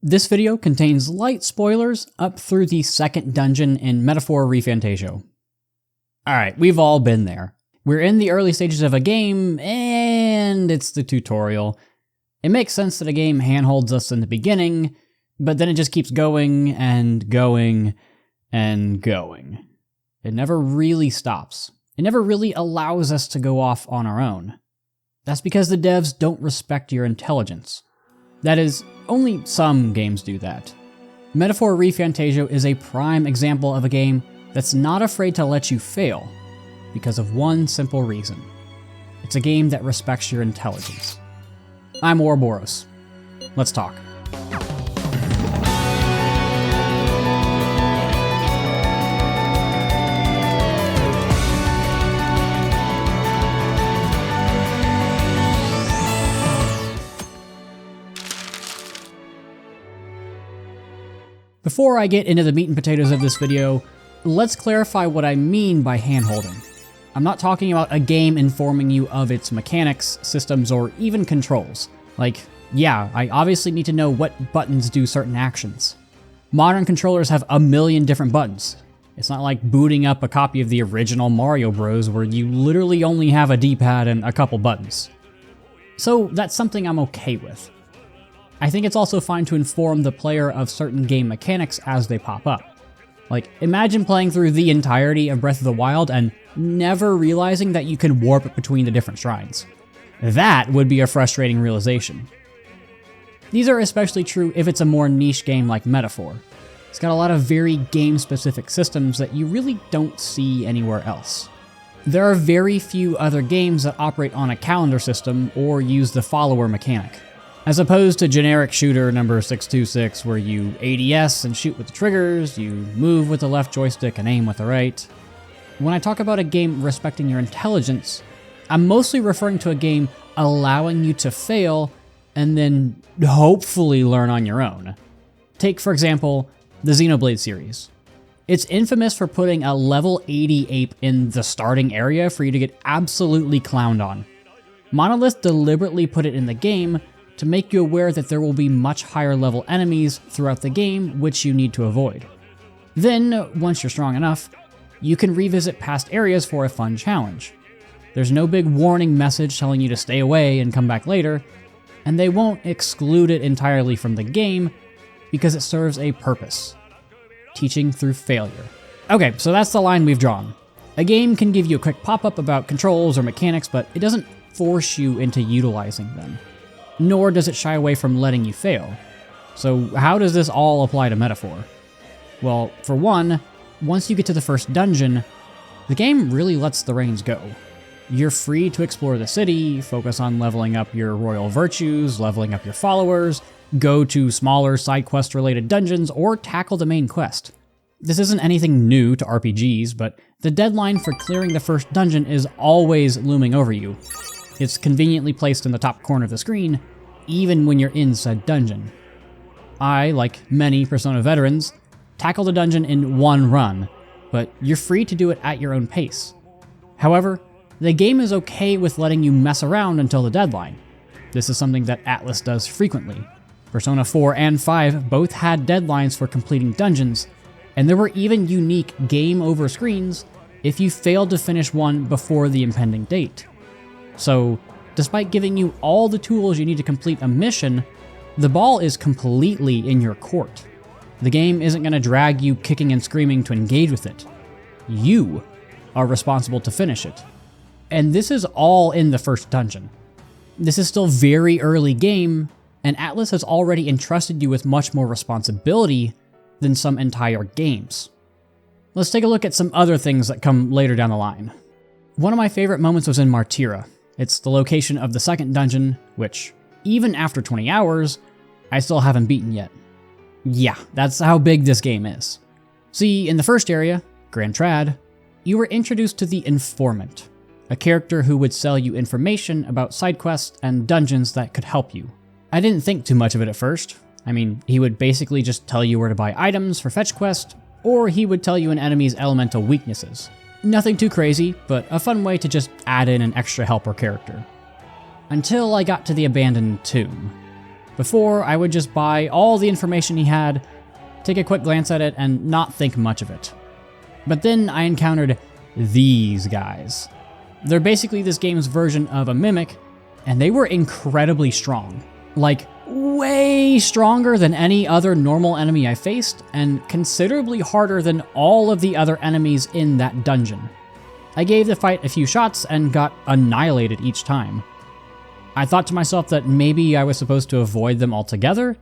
This video contains light spoilers up through the second dungeon in Metaphor ReFantazio. Alright, we've all been there. We're in the early stages of a game, and it's the tutorial. It makes sense that a game handholds us in the beginning, but then it just keeps going and going and going. It never really stops. It never really allows us to go off on our own. That's because the devs don't respect your intelligence. That is, only some games do that. Metaphor ReFantazio is a prime example of a game that's not afraid to let you fail, because of one simple reason. It's a game that respects your intelligence. I'm Ouroboros. Let's talk. Before I get into the meat and potatoes of this video, let's clarify what I mean by handholding. I'm not talking about a game informing you of its mechanics, systems, or even controls. Like, yeah, I obviously need to know what buttons do certain actions. Modern controllers have a million different buttons. It's not like booting up a copy of the original Mario Bros. Where you literally only have a D-pad and a couple buttons. So that's something I'm okay with. I think it's also fine to inform the player of certain game mechanics as they pop up. Like, imagine playing through the entirety of Breath of the Wild and never realizing that you can warp between the different shrines. That would be a frustrating realization. These are especially true if it's a more niche game like Metaphor. It's got a lot of very game-specific systems that you really don't see anywhere else. There are very few other games that operate on a calendar system or use the follower mechanic. As opposed to generic shooter number 626 where you ADS and shoot with the triggers, you move with the left joystick and aim with the right. When I talk about a game respecting your intelligence, I'm mostly referring to a game allowing you to fail and then hopefully learn on your own. Take, for example, the Xenoblade series. It's infamous for putting a level 80 ape in the starting area for you to get absolutely clowned on. Monolith deliberately put it in the game to make you aware that there will be much higher level enemies throughout the game which you need to avoid. Then, once you're strong enough, you can revisit past areas for a fun challenge. There's no big warning message telling you to stay away and come back later, and they won't exclude it entirely from the game because it serves a purpose. Teaching through failure. Okay, so that's the line we've drawn. A game can give you a quick pop-up about controls or mechanics, but it doesn't force you into utilizing them. Nor does it shy away from letting you fail. So how does this all apply to Metaphor? Well, for one, once you get to the first dungeon, the game really lets the reins go. You're free to explore the city, focus on leveling up your royal virtues, leveling up your followers, go to smaller side quest related dungeons, or tackle the main quest. This isn't anything new to RPGs, but the deadline for clearing the first dungeon is always looming over you. It's conveniently placed in the top corner of the screen, even when you're in said dungeon. I, like many Persona veterans, tackle the dungeon in one run, but you're free to do it at your own pace. However, the game is okay with letting you mess around until the deadline. This is something that Atlus does frequently. Persona 4 and 5 both had deadlines for completing dungeons, and there were even unique game over screens if you failed to finish one before the impending date. So, despite giving you all the tools you need to complete a mission, the ball is completely in your court. The game isn't going to drag you kicking and screaming to engage with it. You are responsible to finish it. And this is all in the first dungeon. This is still very early game, and Atlus has already entrusted you with much more responsibility than some entire games. Let's take a look at some other things that come later down the line. One of my favorite moments was in Martyra. It's the location of the second dungeon, which, even after 20 hours, I still haven't beaten yet. Yeah, that's how big this game is. See, in the first area, Grand Trad, you were introduced to the Informant, a character who would sell you information about side quests and dungeons that could help you. I didn't think too much of it at first. I mean, he would basically just tell you where to buy items for fetch quest, or he would tell you an enemy's elemental weaknesses. Nothing too crazy, but a fun way to just add in an extra helper character. Until I got to the abandoned tomb. Before, I would just buy all the information he had, take a quick glance at it, and not think much of it. But then I encountered these guys. They're basically this game's version of a mimic, and they were incredibly strong. Like, way stronger than any other normal enemy I faced, and considerably harder than all of the other enemies in that dungeon. I gave the fight a few shots and got annihilated each time. I thought to myself that maybe I was supposed to avoid them altogether.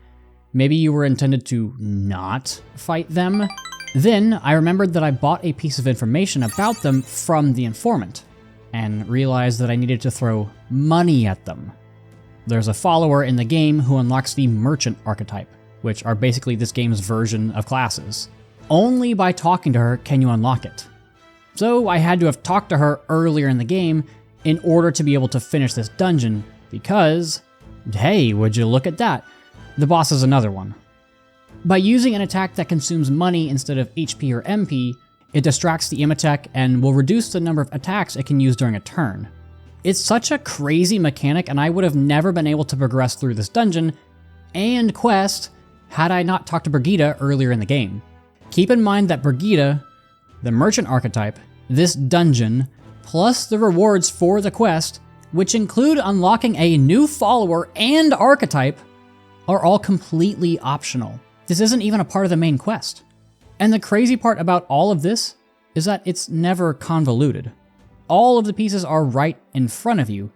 Maybe you were intended to not fight them. Then I remembered that I bought a piece of information about them from the informant, and realized that I needed to throw money at them. There's a follower in the game who unlocks the merchant archetype, which are basically this game's version of classes. Only by talking to her can you unlock it. So I had to have talked to her earlier in the game in order to be able to finish this dungeon, because, hey, would you look at that? The boss is another one. By using an attack that consumes money instead of HP or MP, it distracts the Imatech and will reduce the number of attacks it can use during a turn. It's such a crazy mechanic, and I would have never been able to progress through this dungeon and quest had I not talked to Brigitte earlier in the game. Keep in mind that Brigitte, the merchant archetype, this dungeon, plus the rewards for the quest, which include unlocking a new follower and archetype, are all completely optional. This isn't even a part of the main quest. And the crazy part about all of this is that it's never convoluted. All of the pieces are right in front of you.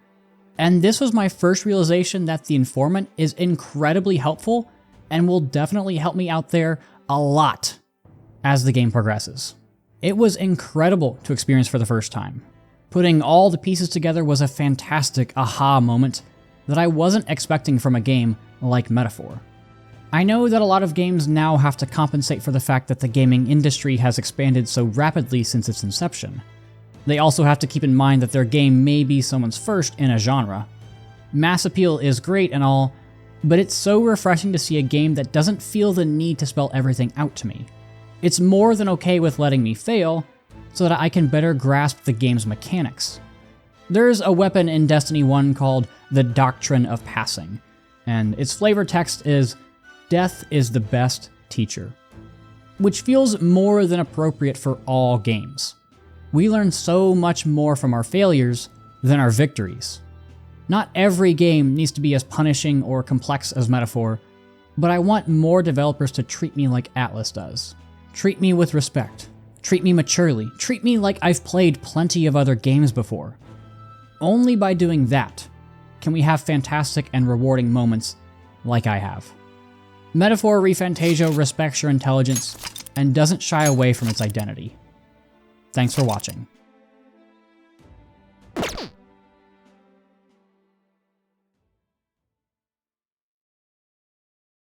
And this was my first realization that the informant is incredibly helpful and will definitely help me out there a lot as the game progresses. It was incredible to experience for the first time. Putting all the pieces together was a fantastic aha moment that I wasn't expecting from a game like Metaphor. I know that a lot of games now have to compensate for the fact that the gaming industry has expanded so rapidly since its inception. They also have to keep in mind that their game may be someone's first in a genre. Mass appeal is great and all, but it's so refreshing to see a game that doesn't feel the need to spell everything out to me. It's more than okay with letting me fail, so that I can better grasp the game's mechanics. There's a weapon in Destiny 1 called the Doctrine of Passing, and its flavor text is, "Death is the best teacher," which feels more than appropriate for all games. We learn so much more from our failures than our victories. Not every game needs to be as punishing or complex as Metaphor, but I want more developers to treat me like Atlus does. Treat me with respect. Treat me maturely. Treat me like I've played plenty of other games before. Only by doing that can we have fantastic and rewarding moments like I have. Metaphor ReFantazio respects your intelligence and doesn't shy away from its identity. Thanks for watching.